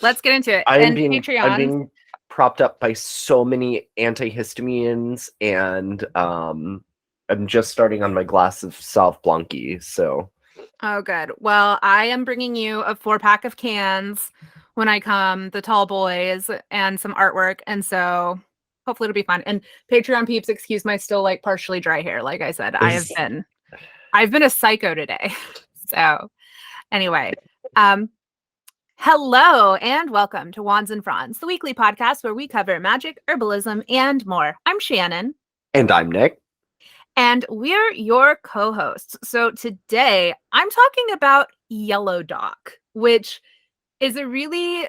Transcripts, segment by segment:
let's get into it. I'm And being I'm Patreons. being propped up by so many antihistamines, and I'm just starting on my glass of Sauv Blanc, so Oh, good. Well, I am bringing you a 4-pack of cans when I come, the tall boys, and some artwork. And so hopefully it'll be fun. And Patreon peeps, excuse my still like partially dry hair. Like I said, is I've been a psycho today. So anyway, um, hello and welcome to Wands and Fronds, the weekly podcast where we cover magic, herbalism, and more. I'm Shannon. and I'm Nick. And we're your co-hosts. So today I'm talking about yellow dock, which is a really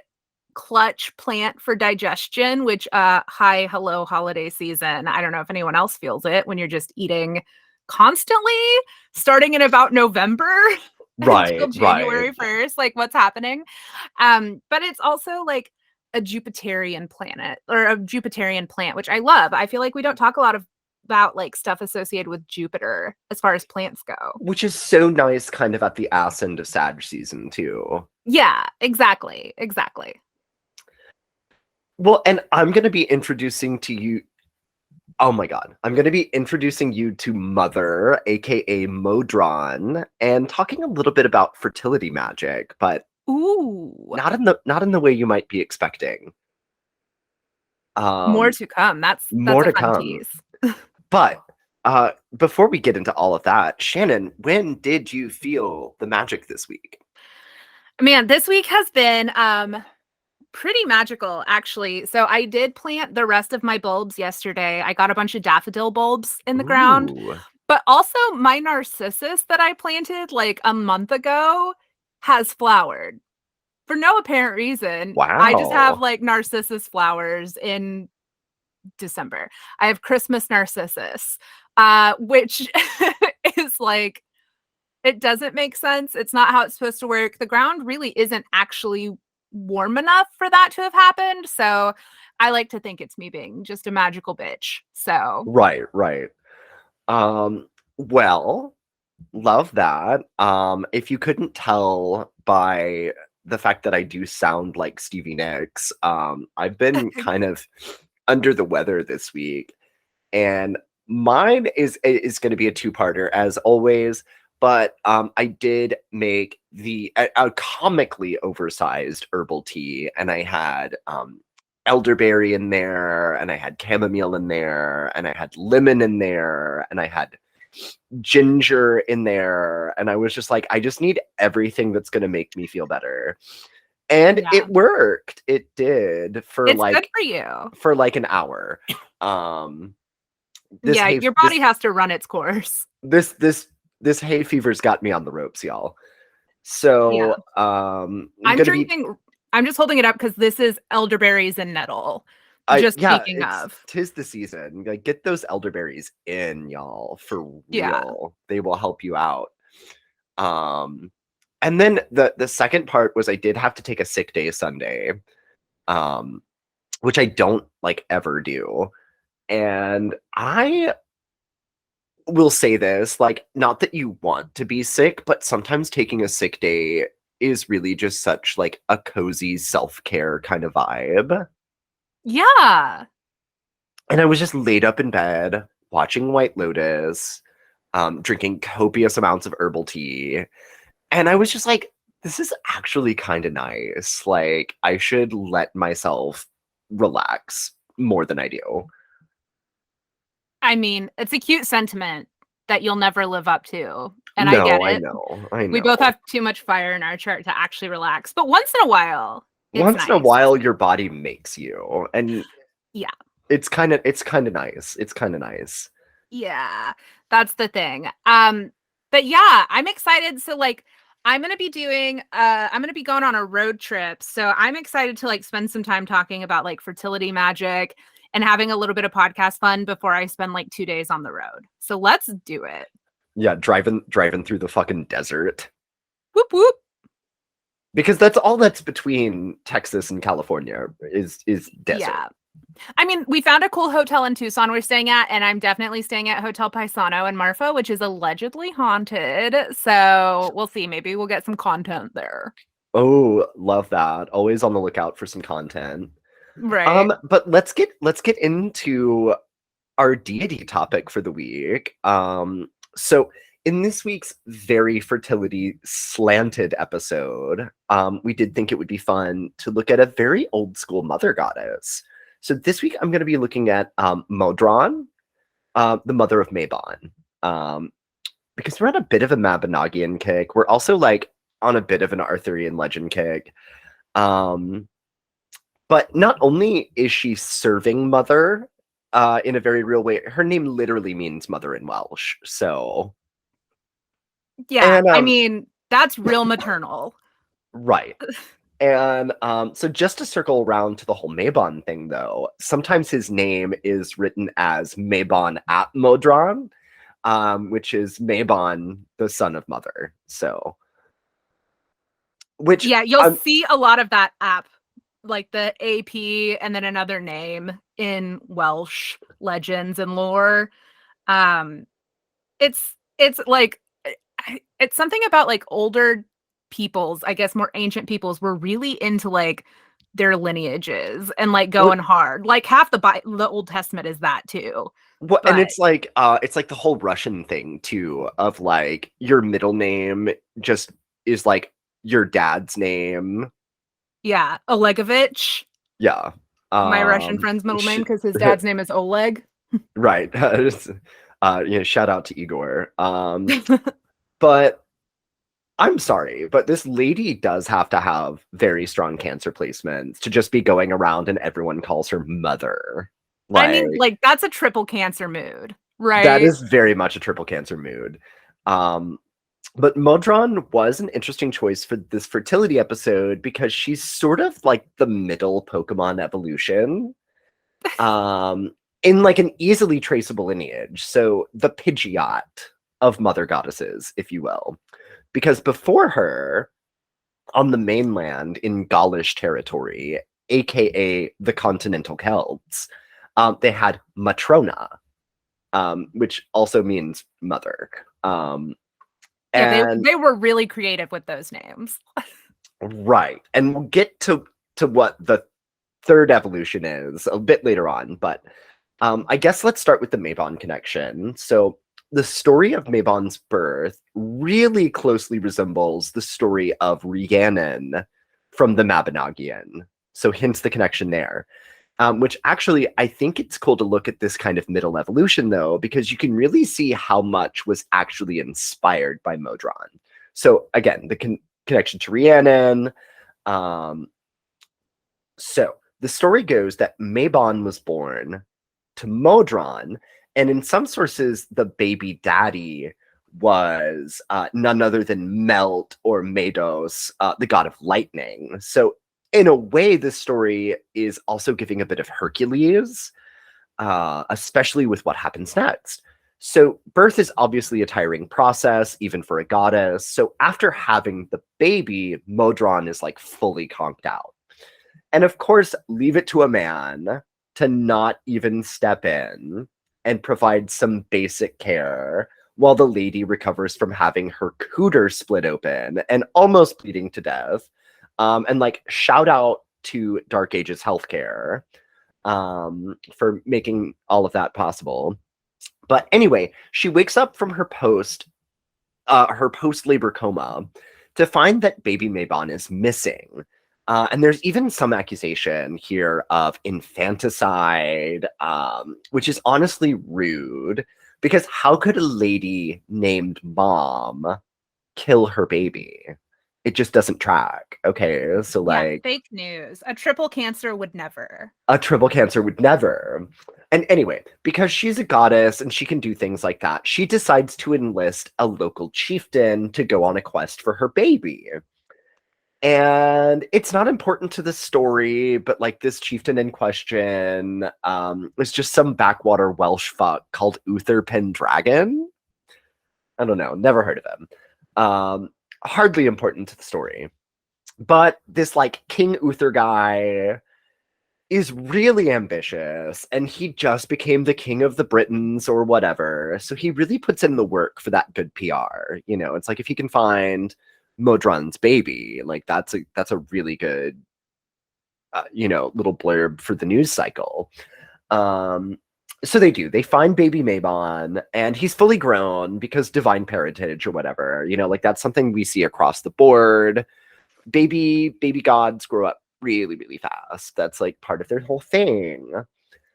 clutch plant for digestion, which hi, hello, holiday season. I don't know if anyone else feels it when you're just eating constantly, starting in about November until Right. January 1st. Like what's happening? But it's also like a Jupiterian planet or a Jupiterian plant, which I love. I feel like we don't talk a lot about like stuff associated with Jupiter as far as plants go. Which is so nice kind of at the ass end of Sag season too. Yeah, exactly. Well, and I'm going to be introducing to you. Oh my God. I'm going to be introducing you to Mother, aka Modron, and talking a little bit about fertility magic, but Ooh, not in the way you might be expecting. more to come. That's More a to fun come. tease. But before we get into all of that, Shannon, when did you feel the magic this week? Man, this week has been pretty magical, actually. So I did plant the rest of my bulbs yesterday. I got a bunch of daffodil bulbs in the ground, Ooh. but also my narcissus that I planted like a month ago has flowered for no apparent reason. I just have Wow. like narcissus flowers in December. I have Christmas narcissus, which is like, it doesn't make sense. It's not how it's supposed to work. The ground really isn't actually warm enough for that to have happened. So I like to think it's me being just a magical bitch. So Right. Well, love that. If you couldn't tell by the fact that I do sound like Stevie Nicks, I've been kind of under the weather this week, and mine is going to be a two-parter as always. But I did make a comically oversized herbal tea, and I had elderberry in there, and I had chamomile in there, and I had lemon in there, and I had ginger in there, and I was just like, I just need everything that's going to make me feel better. And yeah, it worked. It did for it's good like for you. an hour. This Yeah, hay your body has to run its course. this hay fever's got me on the ropes, y'all. Yeah. So I'm gonna be drinking, I'm just holding it up because this is elderberries and nettle. Just yeah, speaking of. tis the season. Like, get those elderberries in, y'all, for Yeah. real. They will help you out. And then the second part was I did have to take a sick day Sunday, um, which I don't like ever do. And I will say this, like, not that you want to be sick, but sometimes taking a sick day is really just such like a cozy self-care kind of vibe. Yeah. And I was just laid up in bed watching White Lotus, drinking copious amounts of herbal tea. And I was just like, this is actually kind of nice. Like, I should let myself relax more than I do. I mean, it's a cute sentiment that you'll never live up to. And I get No, I it. know. I We both know. have too much fire in our chart to actually relax. But once in a while, it's Once in a nice. while your body makes you, and Yeah. it's kind of nice. It's kind of nice. Yeah. That's the thing. But yeah, I'm excited. So like I'm gonna be going on a road trip. So I'm excited to like spend some time talking about like fertility magic and having a little bit of podcast fun before I spend like 2 days on the road. So let's do it. Yeah, driving through the fucking desert. Whoop whoop. Because that's all that's between Texas and California is desert. Yeah. I mean, we found a cool hotel in Tucson we're staying at, and I'm definitely staying at Hotel Paisano in Marfa, which is allegedly haunted. So we'll see. Maybe we'll get some content there. Oh, love that. Always on the lookout for some content. Right. But let's get into our deity topic for the week. So in this week's very fertility slanted episode, we did think it would be fun to look at a very old school mother goddess. So this week I'm going to be looking at Modron, the mother of Mabon. Um, because we're on a bit of a Mabinogian kick. We're also like on a bit of an Arthurian legend kick. Um, but not only is she serving mother in a very real way, her name literally means mother in Welsh. So, Yeah. and I mean, that's real maternal. right. And so just to circle around to the whole Mabon thing, though, sometimes his name is written as Mabon at Modron, which is Mabon, the son of mother. So, which Yeah, you'll see a lot of that app, like the AP and then another name in Welsh legends and lore. Um, it's like it's something about like older peoples, I guess more ancient peoples were really into like their lineages and like what, going hard. Like half the Old Testament is that too. what, and But it's like the whole Russian thing too, of like your middle name just is like your dad's name. yeah, Olegovich, Yeah. my Russian Um, friend's middle sh- name because his dad's name is Oleg. right. Shout out to Igor. But I'm sorry, but this lady does have to have very strong cancer placements to just be going around and everyone calls her mother. I mean, Like, like that's a triple cancer mood, that right? is very much a triple cancer mood. Um, but Modron was an interesting choice for this fertility episode because she's sort of like the middle Pokemon evolution, um, in like an easily traceable lineage. So the Pidgeot of mother goddesses, if you will. Because before her, on the mainland in Gaulish territory, aka the continental Celts, they had Matrona, which also means mother. Yeah, And they were really creative with those names. right, and we'll get to what the third evolution is a bit later on, but I guess let's start with the Mabon connection. So the story of Mabon's birth really closely resembles the story of Rhiannon from the Mabinogion. So hence the connection there. Which actually, I think it's cool to look at this kind of middle evolution, though, because you can really see how much was actually inspired by Modron. So again, the connection to Rhiannon. Um, so the story goes that Mabon was born to Modron, and in some sources, the baby daddy was none other than Melt or Mados, the god of lightning. So in a way, this story is also giving a bit of Hercules, especially with what happens next. So birth is obviously a tiring process, even for a goddess. So after having the baby, Modron is like fully conked out. And of course, leave it to a man to not even step in and provide some basic care while the lady recovers from having her cooter split open and almost bleeding to death. And like, shout out to Dark Ages healthcare for making all of that possible. But anyway, she wakes up from her post labor coma to find that baby Mabon is missing. And there's even some accusation here of infanticide, which is honestly rude because how could a lady named Mom kill her baby? It just doesn't track. Okay, so Yeah, like fake news. A triple cancer would never. a triple cancer would never. And anyway, because she's a goddess and she can do things like that, she decides to enlist a local chieftain to go on a quest for her baby. And it's not important to the story, but like this chieftain in question was just some backwater Welsh fuck called Uther Pendragon. I don't know, never heard of him. Hardly important to the story. But this like King Uther guy is really ambitious and he just became the king of the Britons or whatever. So he really puts in the work for that good PR. You know, it's like if he can find Modron's baby. Like that's a really good little blurb for the news cycle. Um, so they find baby Mabon, and he's fully grown because divine parentage or whatever. Like that's something we see across the board. Baby gods grow up really, really fast. That's like part of their whole thing.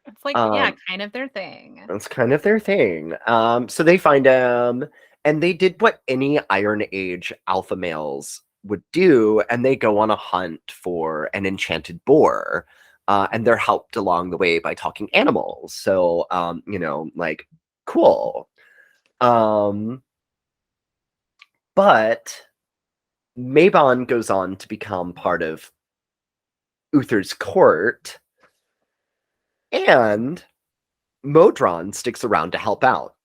It's like, yeah, Um, kind of their thing. that's kind of their thing. So they find him, and they did what any Iron Age alpha males would do, and they go on a hunt for an enchanted boar. And they're helped along the way by talking animals. So, like, cool. But Mabon goes on to become part of Uther's court, and Modron sticks around to help out.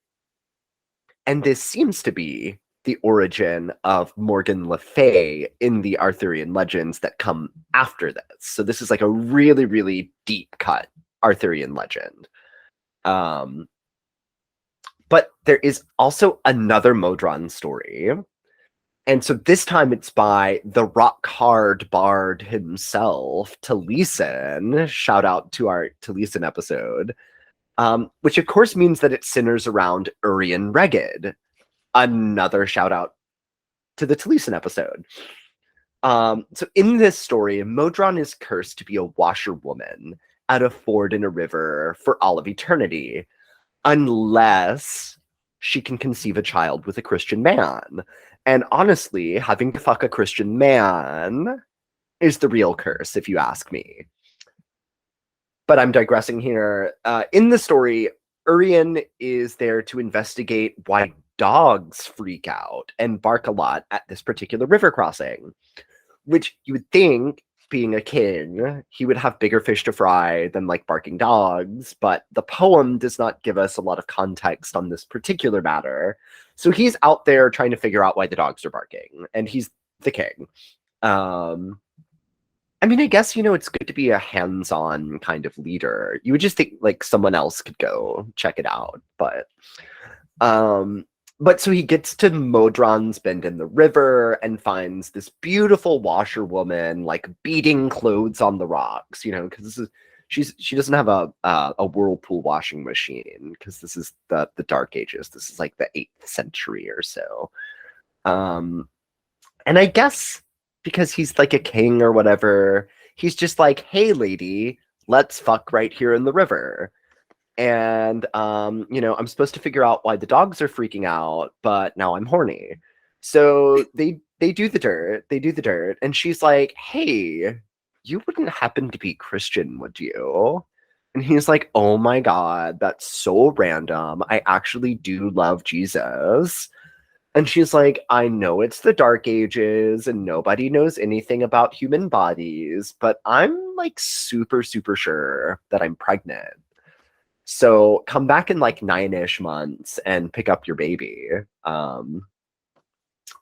And this seems to be the origin of Morgan Le Fay in the Arthurian legends that come after this. So this is like a really, really deep cut Arthurian legend. But there is also another Modron story. And so this time it's by the rock hard bard himself, Taliesin. Shout out to our Taliesin episode. Which of course means that it centers around Urien Reged. Another shout out to the Taliesin episode. So in this story, Modron is cursed to be a washerwoman at a ford in a river for all of eternity, unless she can conceive a child with a Christian man. And honestly, having to fuck a Christian man is the real curse, if you ask me. But I'm digressing here. In the story, Urien is there to investigate why dogs freak out and bark a lot at this particular river crossing, which you would think, being a king, he would have bigger fish to fry than like barking dogs, but the poem does not give us a lot of context on this particular matter. So he's out there trying to figure out why the dogs are barking, and he's the king. I mean, I guess, it's good to be a hands-on kind of leader. You would just think like someone else could go check it out. But so he gets to Modron's Bend in the river and finds this beautiful washerwoman like beating clothes on the rocks, because she doesn't have a whirlpool washing machine, because this is the Dark Ages. This is like the 8th century or so. And I guess because he's like a king or whatever, he's just like, hey lady, let's fuck right here in the river. And I'm supposed to figure out why the dogs are freaking out, but now I'm horny. So they do the dirt, and she's like, hey, you wouldn't happen to be Christian, would you? And he's like, oh my god, that's so random. I actually do love Jesus. And she's like, I know it's the Dark Ages and nobody knows anything about human bodies, but I'm like super, super sure that I'm pregnant. So come back in like 9-ish months and pick up your baby.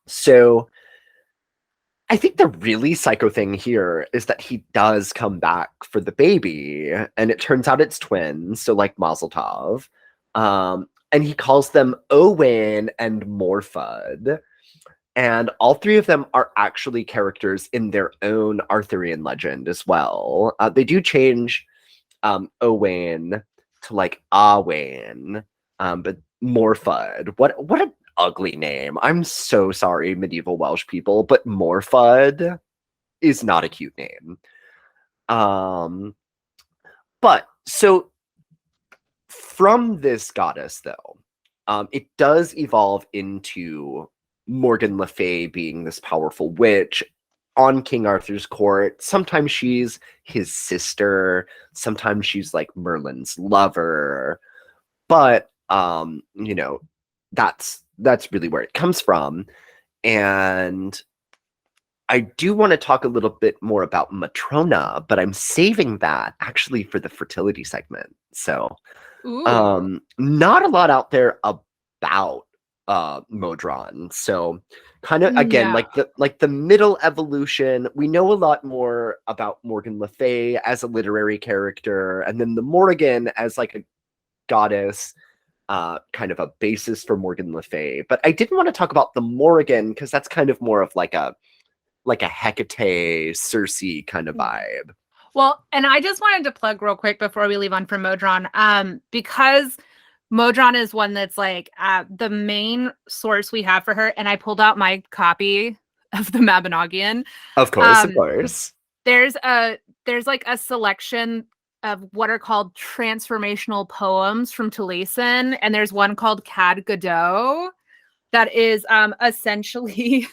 So I think the really psycho thing here is that he does come back for the baby, and it turns out it's twins, so like Mazel Tov. And he calls them Owen and Morfud. And all three of them are actually characters in their own Arthurian legend as well. They do change Owen to like Awen, but Morfud. What an ugly name. I'm so sorry, medieval Welsh people, but Morfud is not a cute name. But so from this goddess, though, it does evolve into Morgan Le Fay being this powerful witch on King Arthur's court. Sometimes she's his sister, sometimes she's like Merlin's lover, but that's really where it comes from. And I do want to talk a little bit more about Matrona, but I'm saving that actually for the fertility segment. So Ooh. not a lot out there about Modron. So kind of again No. like the middle evolution. We know a lot more about Morgan Le Fay as a literary character, and then the Morrigan as like a goddess. kind of a basis for Morgan Le Fay. But I didn't want to talk about the Morgan because that's kind of more of like a Hecate, Circe kind of vibe. Well, and I just wanted to plug real quick before we leave on from Modron, because Modron is one that's like the main source we have for her, and I pulled out my copy of the Mabinogion. Of course, of Um, course. there's like a selection of what are called transformational poems from Taliesin, and there's one called Cad Gadot that is essentially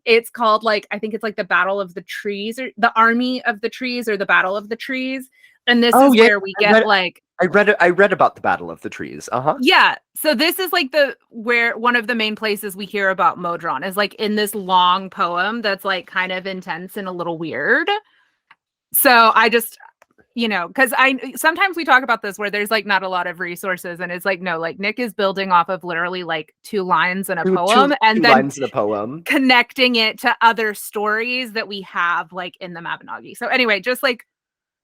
it's called like I think it's like the Battle of the Trees or the Army of the Trees or the Battle of the Trees. And this Oh is yeah, where we get like I read about the Battle of the Trees. Uh-huh. yeah. So this is like the where one of the main places we hear about Modron is like in this long poem that's like kind of intense and a little weird. So I just because I sometimes we talk about this where there's like not a lot of resources, and it's like no, like Nick is building off of literally like two lines in a poem, and Two then lines in a poem. connecting it to other stories that we have like in the Mabinogi. So anyway, just like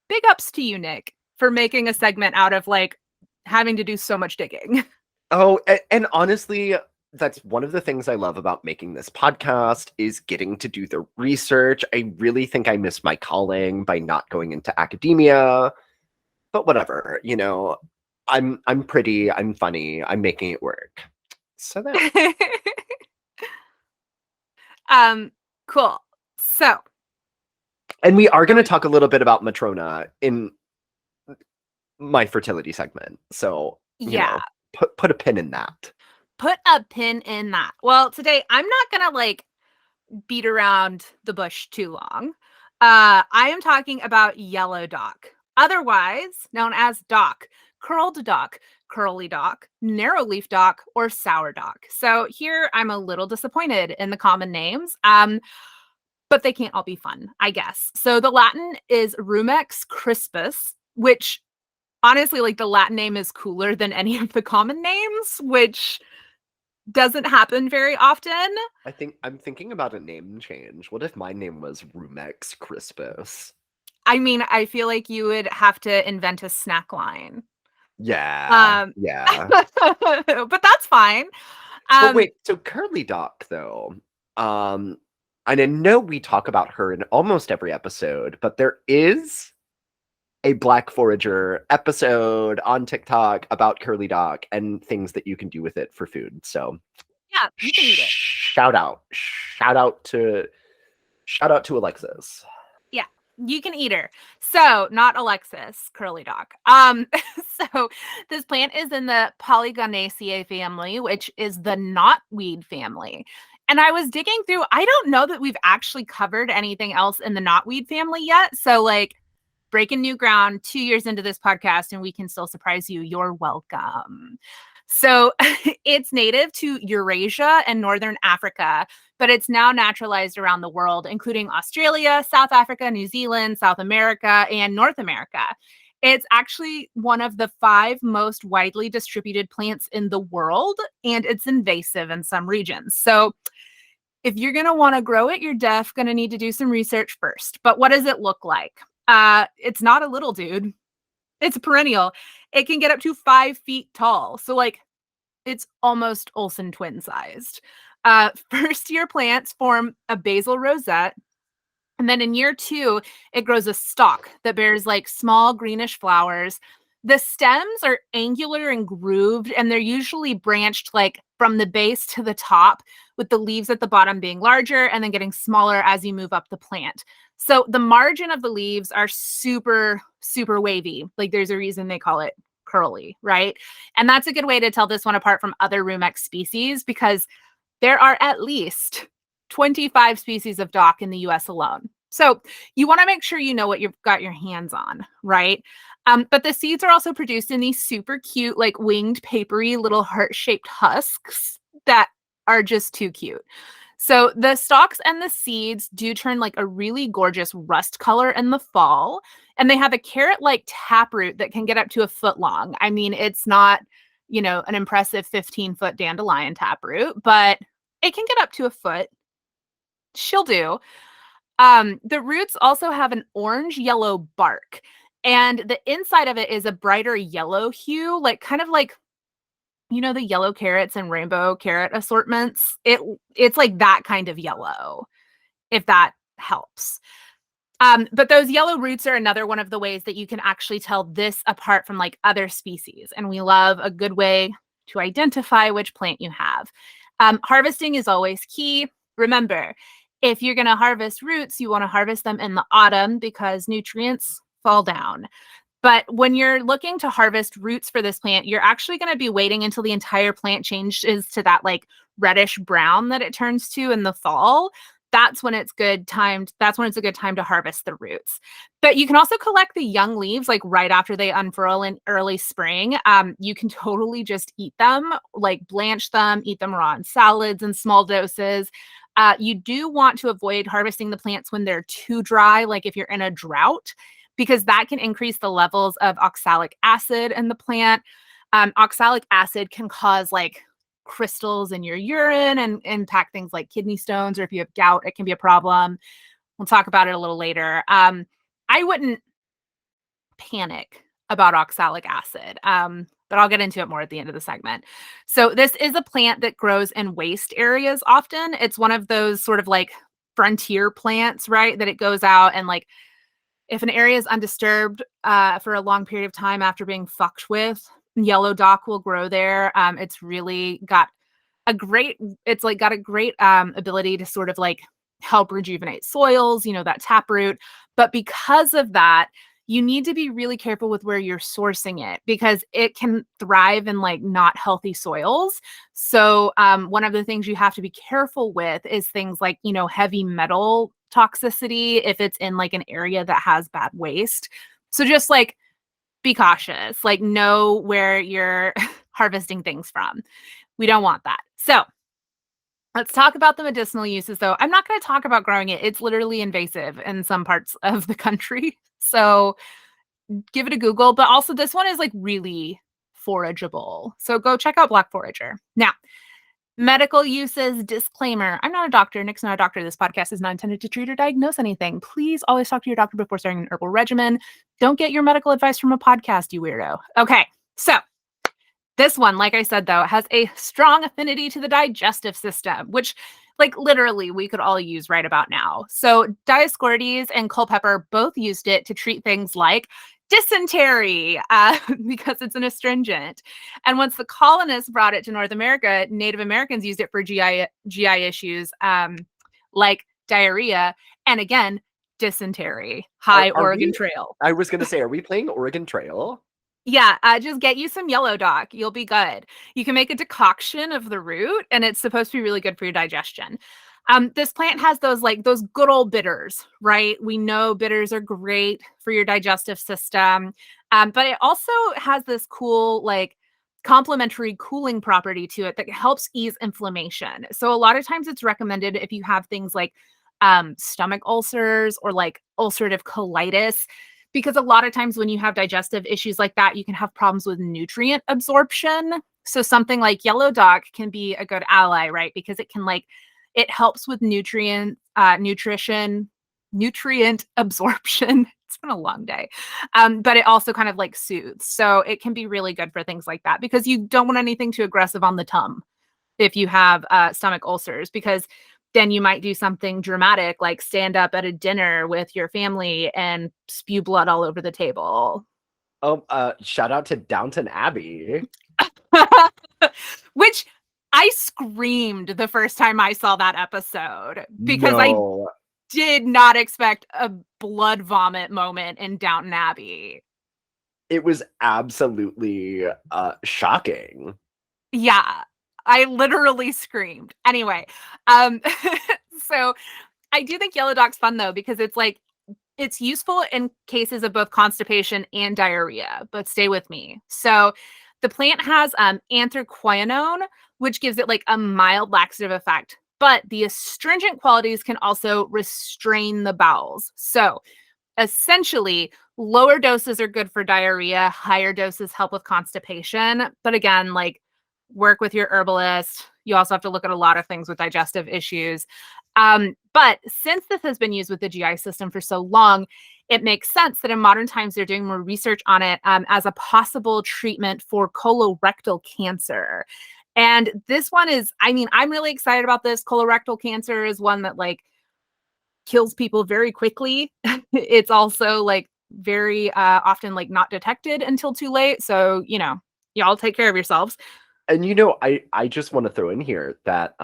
big ups to you, Nick, for making a segment out of like having to do so much digging. Oh, and honestly, that's one of the things I love about making this podcast is getting to do the research. I really think I missed my calling by not going into academia, but whatever, I'm pretty, I'm funny, I'm making it work. So that Cool. So, and we are going to talk a little bit about Matrona in my fertility segment. So, yeah, put a pin in that. put a pin in that. Well, today I'm not going to like beat around the bush too long. I am talking about yellow dock, otherwise known as dock, curled dock, curly dock, narrow leaf dock, or sour dock. So here I'm a little disappointed in the common names, but they can't all be fun, I guess. So the Latin is Rumex crispus, which honestly, like the Latin name is cooler than any of the common names, which doesn't happen very often. I'm thinking about a name change. What if my name was Rumex Crispus? I mean, I feel like you would have to invent a snack line. Yeah, yeah. But that's fine. But wait, so Curly Doc though, and I know we talk about her in almost every episode, but there is a Black Forager episode on TikTok about Curly Doc and things that you can do with it for food. So yeah, you can eat it. Shout out to Alexis. Yeah, you can eat her. So, not Alexis, Curly Doc. So this plant is in the Polygonaceae family, which is the knotweed family. And I was digging through, I don't know that we've actually covered anything else in the knotweed family yet. So, like, breaking new ground 2 years into this podcast, and we can still surprise you. You're welcome. So it's native to Eurasia and Northern Africa, but it's now naturalized around the world, including Australia, South Africa, New Zealand, South America, and North America. It's actually one of the 5 most widely distributed plants in the world, and it's invasive in some regions. So if you're going to want to grow it, you're going to need to do some research first. But what does it look like? It's not a little dude. It's a perennial. It can get up to 5 feet tall. So like it's almost Olsen twin sized. First year plants form a basal rosette. And then in year 2, it grows a stalk that bears like small greenish flowers. The stems are angular and grooved, and they're usually branched like from the base to the top, with the leaves at the bottom being larger and then getting smaller as you move up the plant. So the margin of the leaves are super, super wavy. Like there's a reason they call it curly, right? And that's a good way to tell this one apart from other Rumex species because there are at least 25 species of dock in the US alone. So you want to make sure you know what you've got your hands on, right? But the seeds are also produced in these super cute, like winged, papery little heart-shaped husks that are just too cute. So the stalks and the seeds do turn like a really gorgeous rust color in the fall, and they have a carrot-like taproot that can get up to a foot long. I mean, it's not, an impressive 15-foot dandelion taproot, but it can get up to a foot. She'll do. The roots also have an orange-yellow bark, and the inside of it is a brighter yellow hue, like kind of like you know, the yellow carrots and rainbow carrot assortments. It's like that kind of yellow, if that helps. But those yellow roots are another one of the ways that you can actually tell this apart from like other species. And we love a good way to identify which plant you have. Harvesting is always key. Remember, if you're going to harvest roots, you want to harvest them in the autumn because nutrients fall down. But when you're looking to harvest roots for this plant, you're actually going to be waiting until the entire plant changes to that like reddish brown that it turns to in the fall. That's when it's good timed. That's when it's a good time to harvest the roots. But you can also collect the young leaves like right after they unfurl in early spring. You can totally just eat them, like blanch them, eat them raw in salads in small doses. You do want to avoid harvesting the plants when they're too dry, like if you're in a drought, because that can increase the levels of oxalic acid in the plant. Oxalic acid can cause like crystals in your urine and impact things like kidney stones, or if you have gout, it can be a problem. We'll talk about it a little later. I wouldn't panic about oxalic acid, but I'll get into it more at the end of the segment. So this is a plant that grows in waste areas often. It's one of those sort of like frontier plants, right? That it goes out and like if an area is undisturbed for a long period of time after being fucked with, yellow dock will grow there. It's really got a great, ability to sort of like help rejuvenate soils, you know, that taproot. But because of that, you need to be really careful with where you're sourcing it because it can thrive in like not healthy soils. So one of the things you have to be careful with is things like, you know, heavy metal toxicity if it's in like an area that has bad waste. So just like be cautious, like know where you're harvesting things from. We don't want that. So let's talk about the medicinal uses, though. I'm not going to talk about growing it. It's literally invasive in some parts of the country. So give it a Google. But also, this one is like really forageable. So go check out Black Forager. Now, medical uses disclaimer. I'm not a doctor. Nick's not a doctor. This podcast is not intended to treat or diagnose anything. Please always talk to your doctor before starting an herbal regimen. Don't get your medical advice from a podcast, you weirdo. Okay, so this one, like I said, though, has a strong affinity to the digestive system, which, like, literally we could all use right about now. So Dioscorides and Culpeper both used it to treat things like dysentery because it's an astringent. And once the colonists brought it to North America, Native Americans used it for GI issues like diarrhea and, again, dysentery. High Oregon Trail. I was going to say, are we playing Oregon Trail? Yeah, just get you some yellow dock. You'll be good. You can make a decoction of the root, and it's supposed to be really good for your digestion. This plant has those good old bitters, right? We know bitters are great for your digestive system, but it also has this cool like complementary cooling property to it that helps ease inflammation. So a lot of times it's recommended if you have things like stomach ulcers or like ulcerative colitis, because a lot of times when you have digestive issues like that, you can have problems with nutrient absorption. So something like yellow dock can be a good ally, right? Because it can it helps with nutrient absorption. It's been a long day. But it also kind of like soothes. So it can be really good for things like that because you don't want anything too aggressive on the tum if you have stomach ulcers, because then you might do something dramatic like stand up at a dinner with your family and spew blood all over the table. Oh, shout out to Downton Abbey. Which I screamed the first time I saw that episode because I did not expect a blood vomit moment in Downton Abbey. It was absolutely shocking. Yeah, I literally screamed. Anyway, so I do think yellow dock's fun though, because it's useful in cases of both constipation and diarrhea, but stay with me. So the plant has anthraquinone, which gives it like a mild laxative effect, but the astringent qualities can also restrain the bowels. So essentially, lower doses are good for diarrhea, higher doses help with constipation. But again, like work with your herbalist. You also have to look at a lot of things with digestive issues. But since this has been used with the GI system for so long, it makes sense that in modern times they're doing more research on it as a possible treatment for colorectal cancer. And this one is, I mean, I'm really excited about this. Colorectal cancer is one that like kills people very quickly. It's also like very often like not detected until too late. So, you know, y'all take care of yourselves. And you know, I just want to throw in here that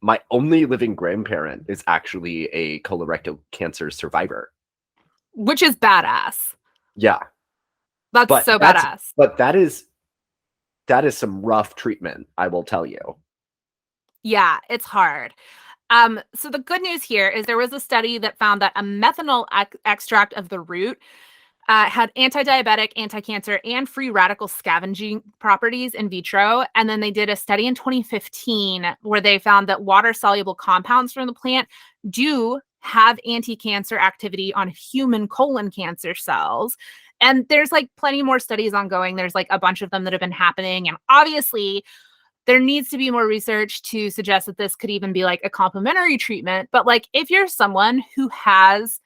my only living grandparent is actually a colorectal cancer survivor. Which is badass. Yeah, That's but so badass. that is some rough treatment, I will tell you. Yeah, it's hard. So the good news here is there was a study that found that a methanol extract of the root had anti-diabetic, anti-cancer, and free radical scavenging properties in vitro. And then they did a study in 2015 where they found that water-soluble compounds from the plant do have anti-cancer activity on human colon cancer cells. And there's like plenty more studies ongoing. There's like a bunch of them that have been happening. And obviously, there needs to be more research to suggest that this could even be like a complementary treatment. But like if you're someone who has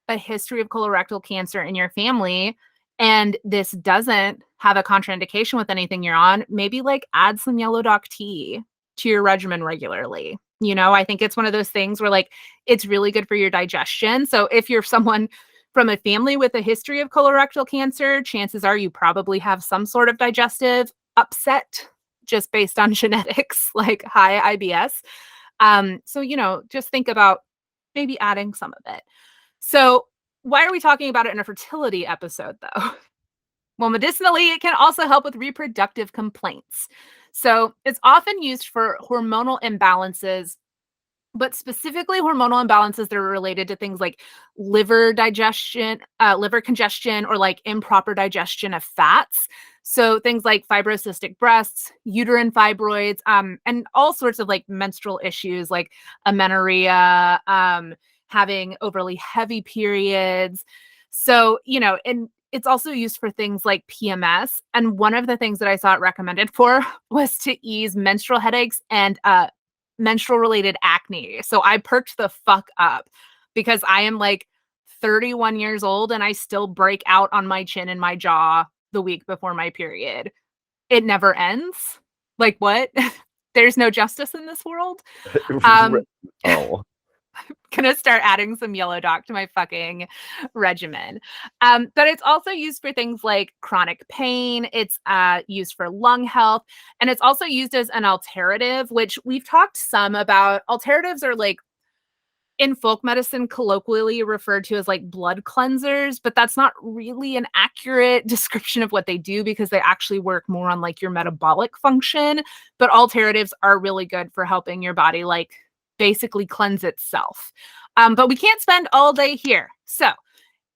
a history of colorectal cancer in your family and this doesn't have a contraindication with anything you're on, maybe like add some yellow dock tea to your regimen regularly. You know, I think it's one of those things where like it's really good for your digestion. So if you're someone from a family with a history of colorectal cancer, chances are you probably have some sort of digestive upset just based on genetics, like high IBS. So, you know, just think about maybe adding some of it. So, why are we talking about it in a fertility episode, though? Well, medicinally, it can also help with reproductive complaints. So, it's often used for hormonal imbalances, but specifically hormonal imbalances that are related to things like liver digestion, liver congestion, or like improper digestion of fats. So things like fibrocystic breasts, uterine fibroids, and all sorts of like menstrual issues like amenorrhea, having overly heavy periods. So, you know, and it's also used for things like PMS. And one of the things that I saw it recommended for was to ease menstrual headaches and menstrual related acne. So I perked the fuck up because I am like 31 years old and I still break out on my chin and my jaw the week before my period. It never ends. Like what? There's no justice in this world. Um Oh. Gonna start adding some yellow dock to my fucking regimen. But it's also used for things like chronic pain. It's used for lung health, and it's also used as an alternative, which we've talked some about. Alternatives are like in folk medicine colloquially referred to as like blood cleansers, but that's not really an accurate description of what they do because they actually work more on like your metabolic function. But alternatives are really good for helping your body like basically cleanse itself. But we can't spend all day here. So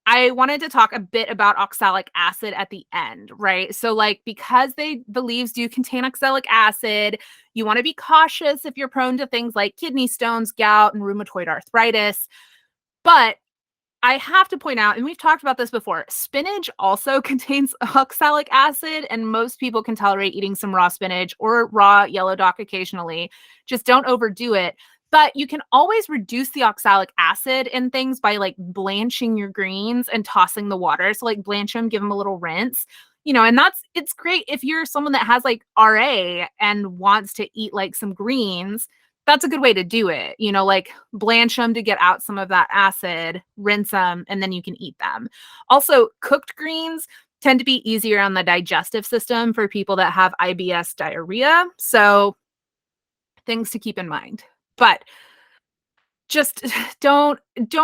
I wanted to talk a bit about oxalic acid at the end, right? So like because the leaves do contain oxalic acid, you want to be cautious if you're prone to things like kidney stones, gout, and rheumatoid arthritis. But I have to point out, and we've talked about this before, spinach also contains oxalic acid, and most people can tolerate eating some raw spinach or raw yellow dock occasionally. Just don't overdo it. But you can always reduce the oxalic acid in things by like blanching your greens and tossing the water. So like blanch them, give them a little rinse, you know, and it's great if you're someone that has like RA and wants to eat like some greens. That's a good way to do it. You know, like blanch them to get out some of that acid, rinse them, and then you can eat them. Also, cooked greens tend to be easier on the digestive system for people that have IBS diarrhea. So things to keep in mind. But just don't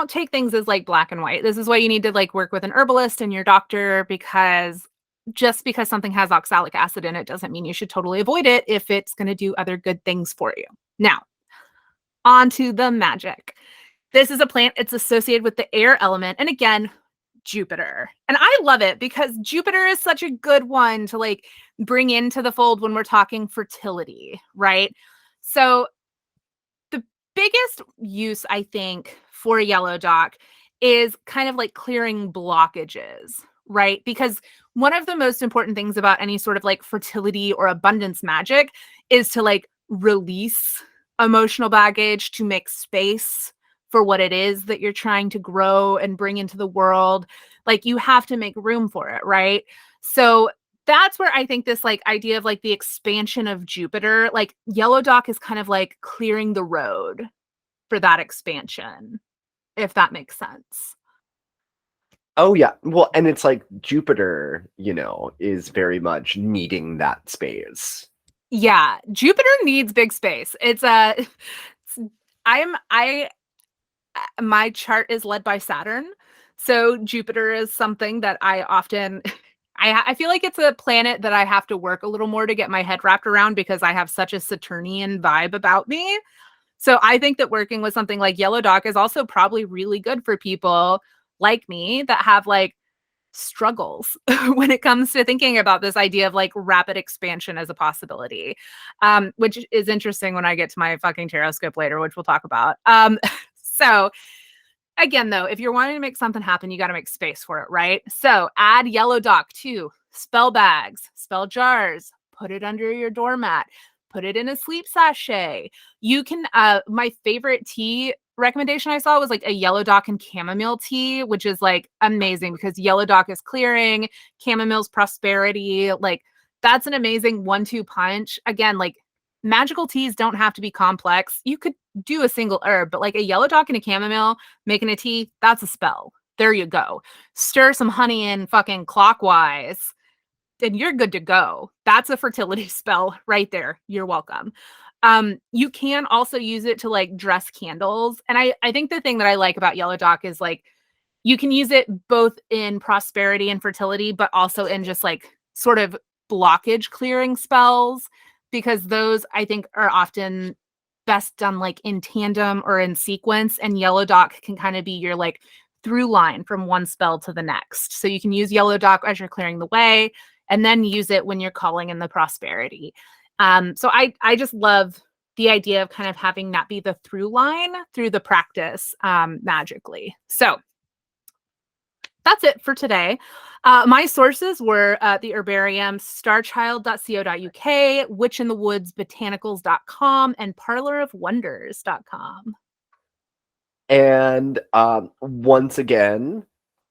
take things as like black and white. This is why you need to like work with an herbalist and your doctor, because just because something has oxalic acid in it doesn't mean you should totally avoid it if it's going to do other good things for you. Now, on to the magic. This is a plant, it's associated with the air element, and again, Jupiter. And I love it because Jupiter is such a good one to like bring into the fold when we're talking fertility, right? So the biggest use, I think, for yellow dock is kind of like clearing blockages, right? Because one of the most important things about any sort of like fertility or abundance magic is to like release emotional baggage, to make space for what it is that you're trying to grow and bring into the world. Like, you have to make room for it, right? So that's where I think this like idea of like the expansion of Jupiter, like Yellow Dock is kind of like clearing the road for that expansion, if that makes sense. Oh yeah. Well, and it's like Jupiter, is very much needing that space. Yeah, Jupiter needs big space. It's a I my chart is led by Saturn. So Jupiter is something that I often I feel like it's a planet that I have to work a little more to get my head wrapped around because I have such a Saturnian vibe about me. So I think that working with something like Yellow Dock is also probably really good for people like me that have like struggles when it comes to thinking about this idea of like rapid expansion as a possibility, which is interesting when I get to my fucking tarot scope later, which we'll talk about. So again, though, if you're wanting to make something happen, you got to make space for it, right? So add Yellow Dock to spell bags, spell jars, put it under your doormat, put it in a sleep sachet. You can, my favorite tea recommendation I saw was like a Yellow Dock and chamomile tea, which is like amazing because Yellow Dock is clearing, chamomile's prosperity. Like, that's an amazing 1-2 punch. Again, like, magical teas don't have to be complex. You could do a single herb, but like a Yellow Dock and a chamomile making a tea, that's a spell. There you go. Stir some honey in fucking clockwise and you're good to go. That's a fertility spell right there. You're welcome. You can also use it to like dress candles. And I think the thing that I like about Yellow Dock is like you can use it both in prosperity and fertility, but also in just like sort of blockage clearing spells, because those I think are often best done like in tandem or in sequence. And Yellow Dock can kind of be your like through line from one spell to the next. So you can use Yellow Dock as you're clearing the way and then use it when you're calling in the prosperity. So I just love the idea of kind of having that be the through line through the practice magically. So that's it for today. My sources were the herbarium starchild.co.uk, witchinthewoodsbotanicals.com, and parlorofwonders.com. And once again,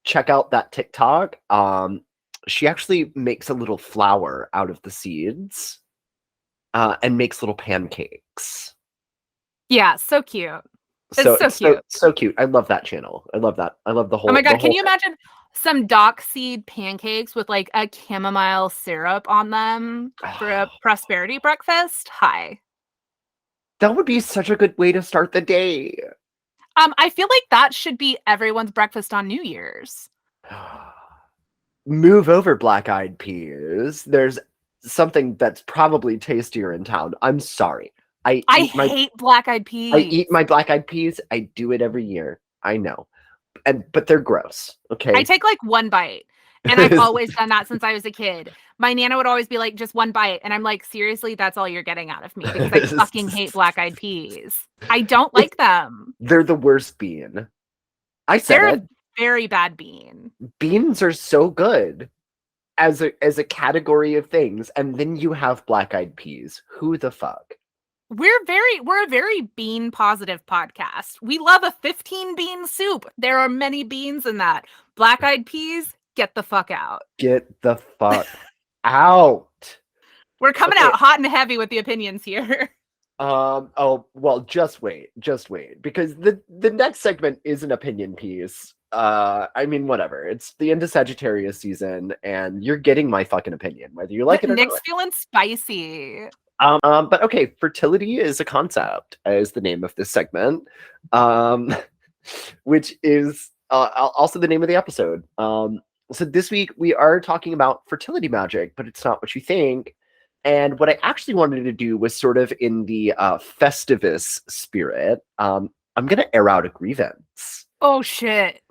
check out that TikTok. She actually makes a little flower out of the seeds and makes little pancakes. Yeah, so cute. So It's so cute. so cute. I love that channel. I love that. I love the whole. Oh my God, can whole you imagine some dock seed pancakes with like a chamomile syrup on them for a prosperity breakfast? Hi. That would be such a good way to start the day. I feel like that should be everyone's breakfast on New Year's. Move over, black-eyed peas. There's something that's probably tastier in town. I'm sorry. I hate black-eyed peas. I eat my black-eyed peas. I do it every year. I know. But they're gross. Okay. I take like one bite. And I've always done that since I was a kid. My Nana would always be like, just one bite. And I'm like, seriously, that's all you're getting out of me because I fucking hate black-eyed peas. I don't like them. They're the worst bean. I said They're it. a very bad bean. Beans are so good as a category of things, and then you have black-eyed peas. Who the fuck? We're a very bean positive podcast. We love a 15 bean soup. There are many beans in that. Black-eyed peas, get the fuck out. Get the fuck out. We're coming out hot and heavy with the opinions here. Oh, well, just wait, because the next segment is an opinion piece. I mean, whatever. It's the end of Sagittarius season, and you're getting my fucking opinion, whether you like it or Nick's not. feeling spicy. But okay, fertility is a concept, is the name of this segment, which is also the name of the episode. So this week we are talking about fertility magic, but it's not what you think. And what I actually wanted to do was sort of in the Festivus spirit. I'm going to air out a grievance. Oh, shit.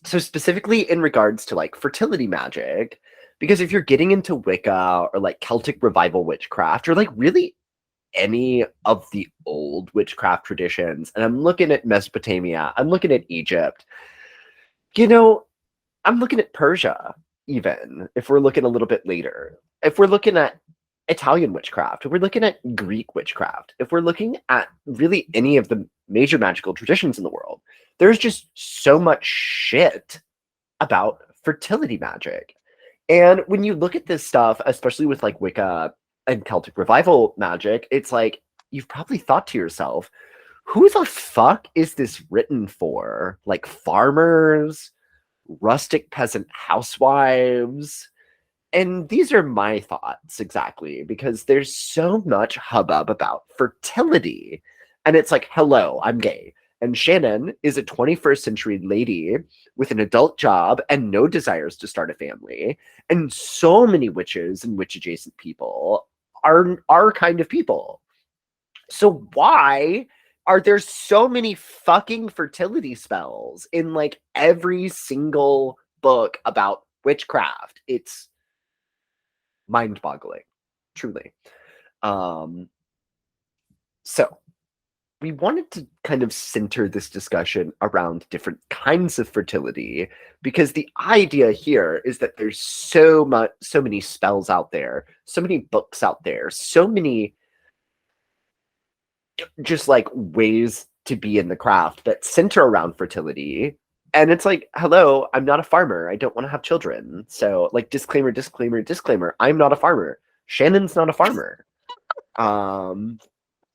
So specifically in regards to like fertility magic, because if you're getting into Wicca or like Celtic revival witchcraft or like really any of the old witchcraft traditions, and I'm looking at Mesopotamia, I'm looking at Egypt, I'm looking at Persia, even if we're looking a little bit later. If we're looking at Italian witchcraft, if we're looking at Greek witchcraft, if we're looking at really any of the major magical traditions in the world, there's just so much shit about fertility magic. And when you look at this stuff, especially with like Wicca and Celtic revival magic, it's like you've probably thought to yourself, who the fuck is this written for? Like farmers, rustic peasant housewives? And these are my thoughts exactly, because there's so much hubbub about fertility. And it's like, hello, I'm gay. And Shannon is a 21st century lady with an adult job and no desires to start a family. And so many witches and witch adjacent people are our kind of people. So why are there so many fucking fertility spells in like every single book about witchcraft? It's mind-boggling, truly. So we wanted to kind of center this discussion around different kinds of fertility, because the idea here is that there's so many spells out there, so many books out there, so many just like ways to be in the craft that center around fertility. And it's like, hello, I'm not a farmer. I don't want to have children. So like disclaimer, disclaimer, disclaimer. I'm not a farmer. Shannon's not a farmer.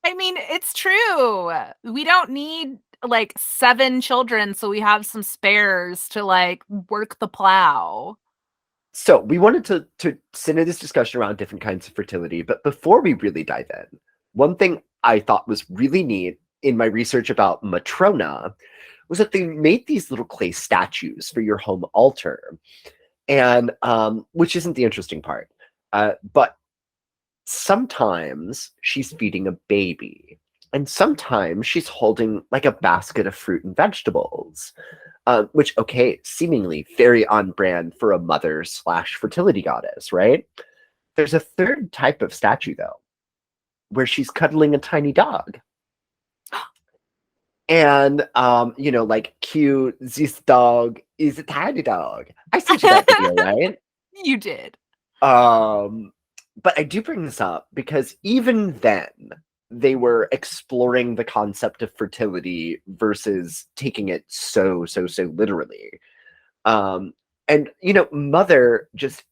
I mean, it's true. We don't need like 7 children so we have some spares to like work the plow. So we wanted to center this discussion around different kinds of fertility. But before we really dive in, one thing I thought was really neat in my research about Matrona was that they made these little clay statues for your home altar. And which isn't the interesting part. But sometimes she's feeding a baby, and sometimes she's holding like a basket of fruit and vegetables, which, okay, seemingly very on brand for a mother slash fertility goddess, right? There's a third type of statue, though, where she's cuddling a tiny dog. And, like, cute, this dog is a tiny dog. I sent you that video, right? You did. But I do bring this up because even then, they were exploring the concept of fertility versus taking it so literally. And, mother just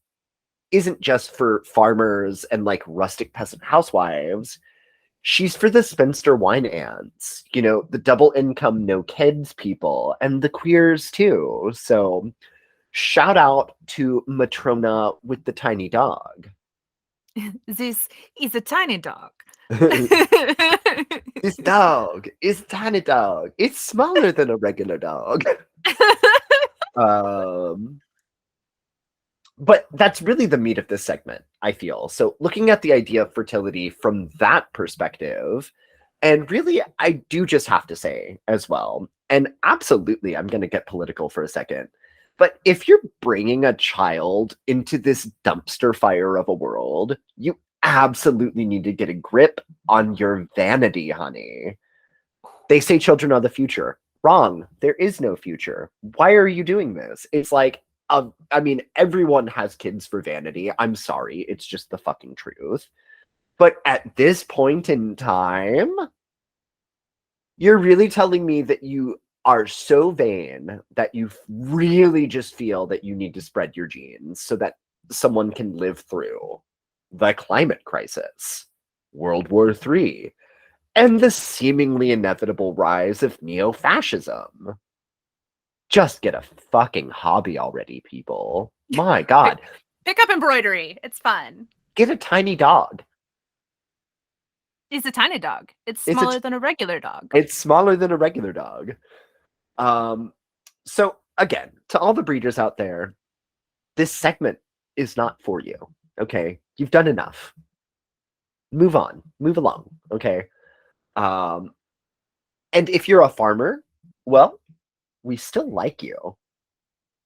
isn't just for farmers and like rustic peasant housewives. She's for the spinster wine ants, the double income, no kids people, and the queers too. So shout out to Matrona with the tiny dog. This is a tiny dog. This dog is a tiny dog. It's smaller than a regular dog. But that's really the meat of this segment, I feel. So looking at the idea of fertility from that perspective, and really, I do just have to say as well, and absolutely, I'm going to get political for a second, but if you're bringing a child into this dumpster fire of a world, you absolutely need to get a grip on your vanity, honey. They say children are the future. Wrong. There is no future. Why are you doing this? It's like, everyone has kids for vanity. I'm sorry. It's just the fucking truth. But at this point in time, you're really telling me that you are so vain that you really just feel that you need to spread your genes so that someone can live through the climate crisis, World War III, and the seemingly inevitable rise of neo-fascism. Just get a fucking hobby already, people. My God. Pick up embroidery. It's fun. Get a tiny dog. It's a tiny dog. It's smaller than a regular dog. It's smaller than a regular dog. So again, to all the breeders out there, this segment is not for you. Okay, you've done enough. Move on. Move along. Okay. And if you're a farmer, well, we still like you.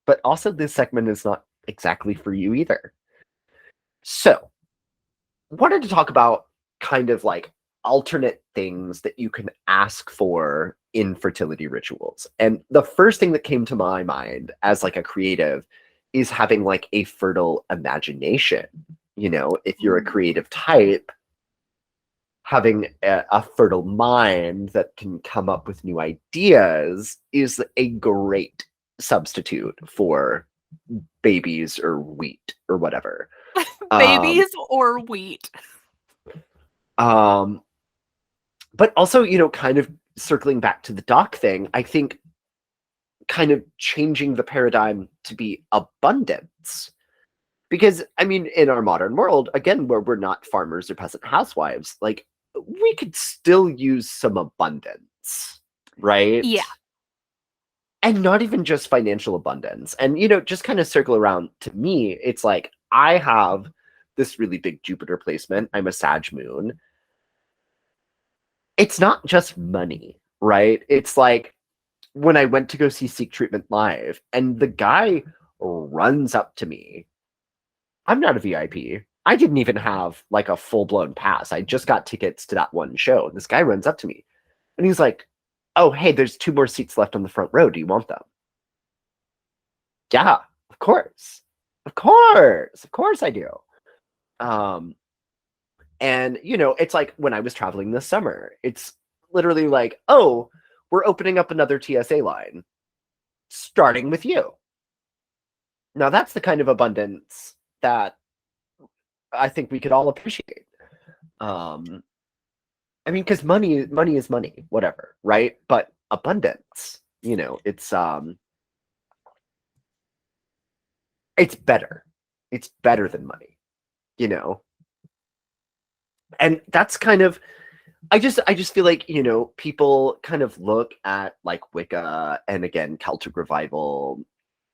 But also, this segment is not exactly for you either. So, wanted to talk about kind of like alternate things that you can ask for in fertility rituals. And the first thing that came to my mind as like a creative is having like a fertile imagination. If you're a creative type, having a fertile mind that can come up with new ideas is a great substitute for babies or wheat or whatever. Um, Babies or wheat? um, but also, kind of circling back to the doc thing, I think kind of changing the paradigm to be abundance. Because, I mean, in our modern world, again, where we're not farmers or peasant housewives, like, we could still use some abundance, right? Yeah. And not even just financial abundance. And, just kind of circle around to me, it's like I have this really big Jupiter placement. I'm a Sag moon. It's not just money, right? It's like when I went to go see Seek Treatment live, and the guy runs up to me. I'm not a VIP. I didn't even have like a full blown pass. I just got tickets to that one show. This guy runs up to me and he's like, "Oh, hey, there's 2 more seats left on the front row. Do you want them?" Yeah, of course. Of course. Of course I do. Um, and it's like when I was traveling this summer, it's literally like, "Oh, we're opening up another TSA line, starting with you." Now that's the kind of abundance that I think we could all appreciate. Um, I mean, because money is money, whatever, right? But abundance, it's better. It's better than money, you know. And that's kind of I just feel like, people kind of look at like Wicca and again Celtic revival,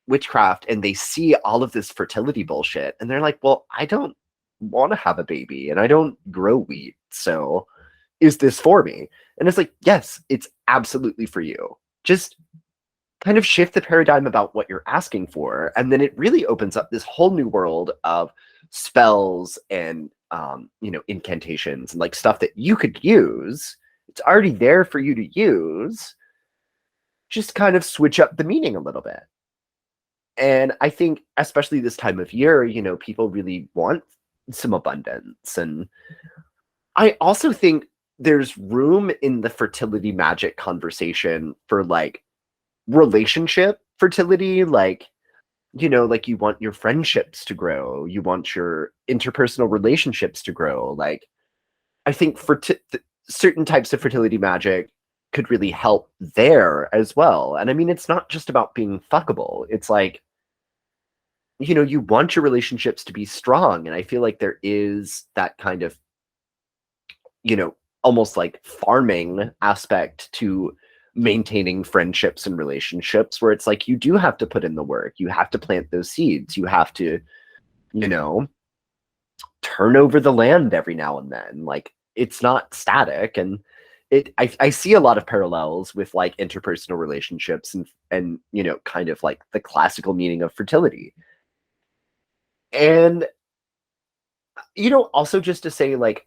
witchcraft, and they see all of this fertility bullshit and they're like, "Well, I don't want to have a baby and I don't grow wheat. So is this for me?" And it's like, yes, it's absolutely for you. Just kind of shift the paradigm about what you're asking for. And then it really opens up this whole new world of spells and, incantations and like stuff that you could use. It's already there for you to use. Just kind of switch up the meaning a little bit. And I think, especially this time of year, people really want some abundance. And I also think there's room in the fertility magic conversation for like relationship fertility, like, like you want your friendships to grow, you want your interpersonal relationships to grow. Like, I think certain types of fertility magic could really help there as well. And I mean, it's not just about being fuckable. It's like, you want your relationships to be strong. And I feel like there is that kind of, almost like farming aspect to maintaining friendships and relationships where it's like you do have to put in the work. You have to plant those seeds. You have to, you know, turn over the land every now and then. Like it's not static. And I see a lot of parallels with like interpersonal relationships and kind of like the classical meaning of fertility. And also just to say like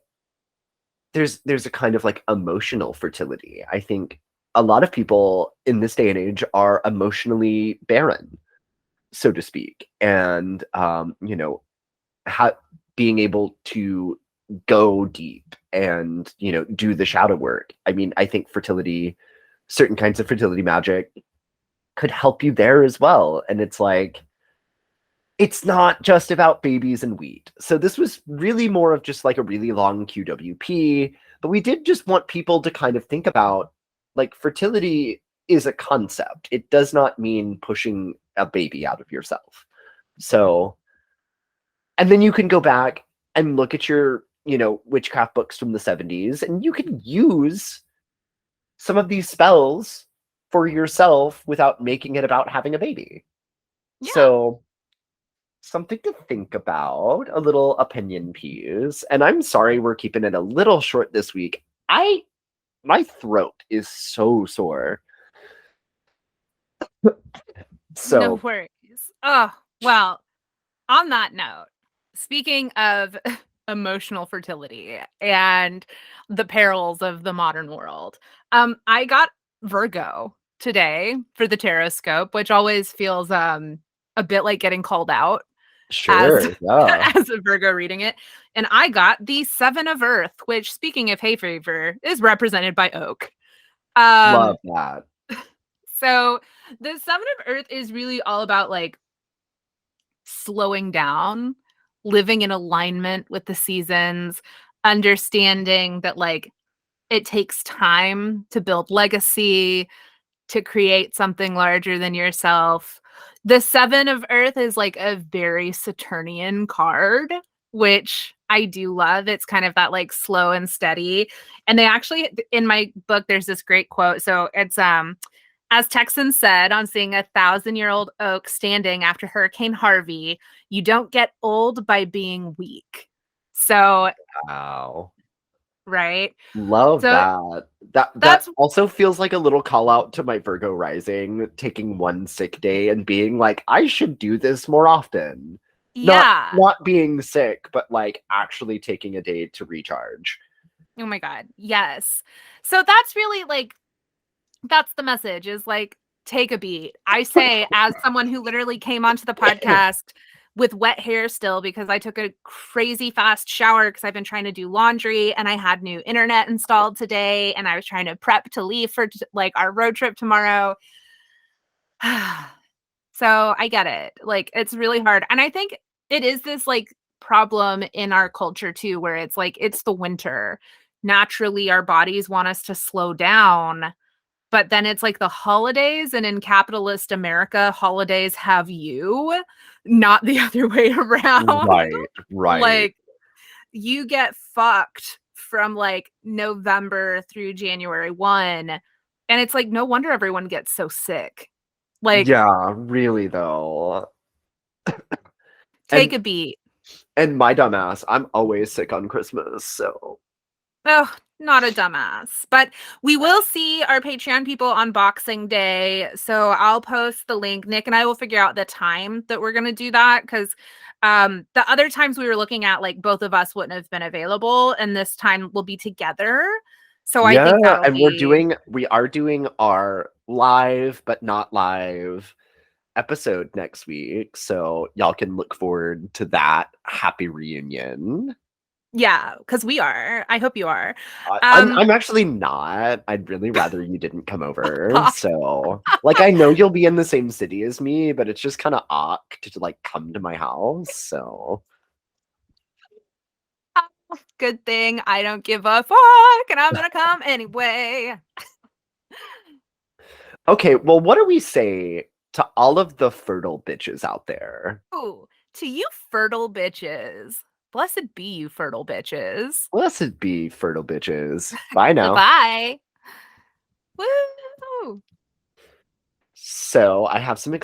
there's a kind of like emotional fertility. I think a lot of people in this day and age are emotionally barren, so to speak. And how being able to go deep and do the shadow work. I mean, I think fertility, certain kinds of fertility magic could help you there as well. And it's like it's not just about babies and wheat. So this was really more of just like a really long QWP, but we did just want people to kind of think about like fertility is a concept. It does not mean pushing a baby out of yourself. So, and then you can go back and look at your, witchcraft books from the 70s, and you can use some of these spells for yourself without making it about having a baby. Yeah. So, something to think about, a little opinion piece. And I'm sorry we're keeping it a little short this week. My throat is so sore. No So, worries. Oh, well, on that note, speaking of emotional fertility and the perils of the modern world, I got Virgo today for the tarot scope, which always feels a bit like getting called out. as Sure. Yeah. as a Virgo reading it. And I got the Seven of Earth, which, speaking of hay fever, is represented by oak. Love Um, that. so the Seven of Earth is really all about like slowing down, living in alignment with the seasons, understanding that like it takes time to build legacy, to create something larger than yourself. The Seven of Earth is like a very Saturnian card, which I do love. It's kind of that like slow and steady. And they actually, in my book, there's this great quote. So it's as Texans said on seeing 1,000-year-old oak standing after Hurricane Harvey, you don't get old by being weak. So, Wow. right. Love So that. That that's also feels like a little call out to my Virgo rising, taking one sick day and being like, I should do this more often. Not yeah. not being sick, but like actually taking a day to recharge. Oh my God. Yes. So that's really like, that's the message is like, take a beat. I say, as someone who literally came onto the podcast with wet hair still because I took a crazy fast shower because I've been trying to do laundry and I had new internet installed today and I was trying to prep to leave for like our road trip tomorrow. So I get it. Like, it's really hard. And I think it is this like problem in our culture too, where it's like, it's the winter. Naturally, our bodies want us to slow down. But then it's like the holidays, and in capitalist America, holidays have you, not the other way around. Right, right. Like, you get fucked from like November through January 1. And it's like, no wonder everyone gets so sick. Like, Yeah, really though. take And a beat. and my dumbass, I'm always sick on Christmas, so Oh, not a dumbass. But we will see our Patreon people on Boxing Day. So I'll post the link. Nick and I will figure out the time that we're going to do that because the other times we were looking at, like, both of us wouldn't have been available, and this time we'll be together. So I yeah, think that'll and be, we are doing our live but not live episode next week, so y'all can look forward to that happy reunion. yeah, because we are. I hope you are. I'm Um, I'm actually not. I'd really rather you didn't come over. So, like, I know you'll be in the same city as me, but it's just kind of awk to like come to my house. So, good thing I don't give a fuck, and I'm going to come anyway. okay, well, what do we say to all of the fertile bitches out there? Ooh, to you fertile bitches. Blessed be you fertile bitches. Blessed be fertile bitches. Bye now. Bye-bye. Woo! So, I have some